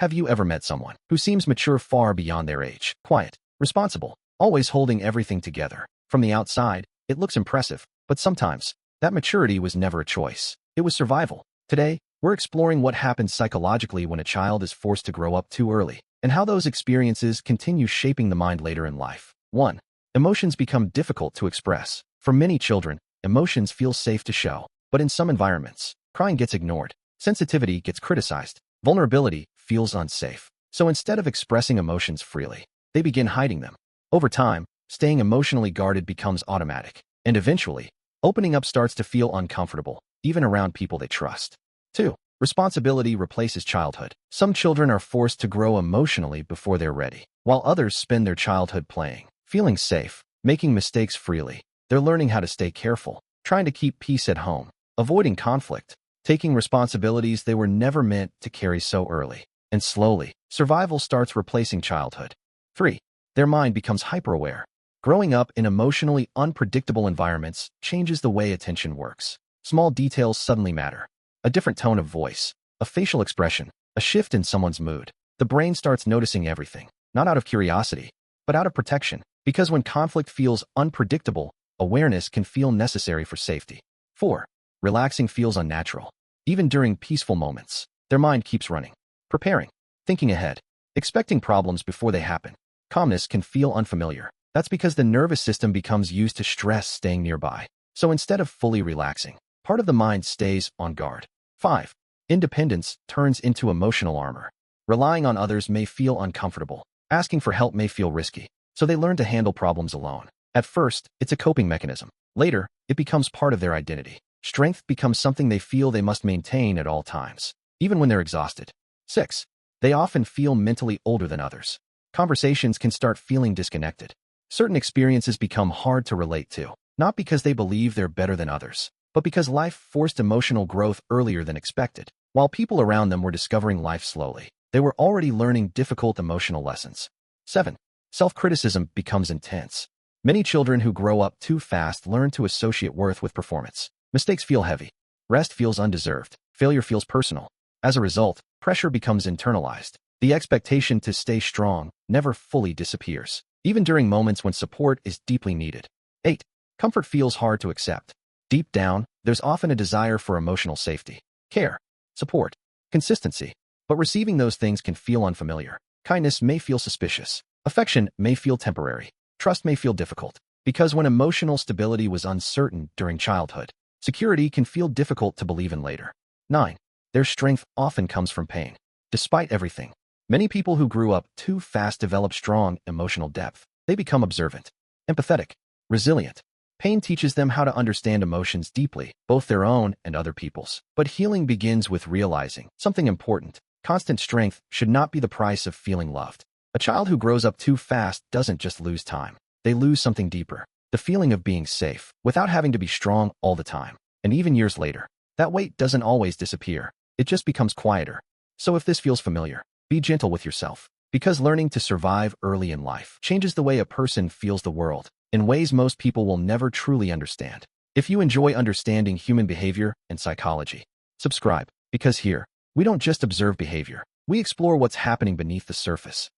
Have you ever met someone who seems mature far beyond their age? Quiet, responsible, always holding everything together. From the outside, it looks impressive, but sometimes, that maturity was never a choice. It was survival. Today, we're exploring what happens psychologically when a child is forced to grow up too early, and how those experiences continue shaping the mind later in life. 1. Emotions become difficult to express. For many children, emotions feel safe to show, but in some environments, crying gets ignored, sensitivity gets criticized, vulnerability feels unsafe. So instead of expressing emotions freely, they begin hiding them. Over time, staying emotionally guarded becomes automatic, and eventually, opening up starts to feel uncomfortable, even around people they trust. 2. Responsibility replaces childhood. Some children are forced to grow emotionally before they're ready, while others spend their childhood playing, feeling safe, making mistakes freely. They're learning how to stay careful, trying to keep peace at home, avoiding conflict, taking responsibilities they were never meant to carry so early. And slowly, survival starts replacing childhood. 3. Their mind becomes hyper-aware. Growing up in emotionally unpredictable environments changes the way attention works. Small details suddenly matter. A different tone of voice, a facial expression, a shift in someone's mood. The brain starts noticing everything, not out of curiosity, but out of protection. Because when conflict feels unpredictable, awareness can feel necessary for safety. 4. Relaxing feels unnatural. Even during peaceful moments, their mind keeps running, preparing, thinking ahead, expecting problems before they happen. Calmness can feel unfamiliar. That's because the nervous system becomes used to stress staying nearby. So instead of fully relaxing, part of the mind stays on guard. 5. Independence turns into emotional armor. Relying on others may feel uncomfortable. Asking for help may feel risky. So they learn to handle problems alone. At first, it's a coping mechanism. Later, it becomes part of their identity. Strength becomes something they feel they must maintain at all times, even when they're exhausted. 6. They often feel mentally older than others. Conversations can start feeling disconnected. Certain experiences become hard to relate to, not because they believe they're better than others, but because life forced emotional growth earlier than expected. While people around them were discovering life slowly, they were already learning difficult emotional lessons. 7. Self-criticism becomes intense. Many children who grow up too fast learn to associate worth with performance. Mistakes feel heavy. Rest feels undeserved. Failure feels personal. As a result, pressure becomes internalized. The expectation to stay strong never fully disappears, even during moments when support is deeply needed. 8. Comfort feels hard to accept. Deep down, there's often a desire for emotional safety, care, support, consistency. But receiving those things can feel unfamiliar. Kindness may feel suspicious. Affection may feel temporary. Trust may feel difficult. Because when emotional stability was uncertain during childhood, security can feel difficult to believe in later. 9. Their strength often comes from pain. Despite everything, many people who grew up too fast develop strong emotional depth. They become observant, empathetic, resilient. Pain teaches them how to understand emotions deeply, both their own and other people's. But healing begins with realizing something important. Constant strength should not be the price of feeling loved. A child who grows up too fast doesn't just lose time. They lose something deeper. The feeling of being safe, without having to be strong all the time. And even years later, that weight doesn't always disappear. It just becomes quieter. So if this feels familiar, be gentle with yourself. Because learning to survive early in life changes the way a person feels the world, in ways most people will never truly understand. If you enjoy understanding human behavior and psychology, subscribe, because here, we don't just observe behavior. We explore what's happening beneath the surface.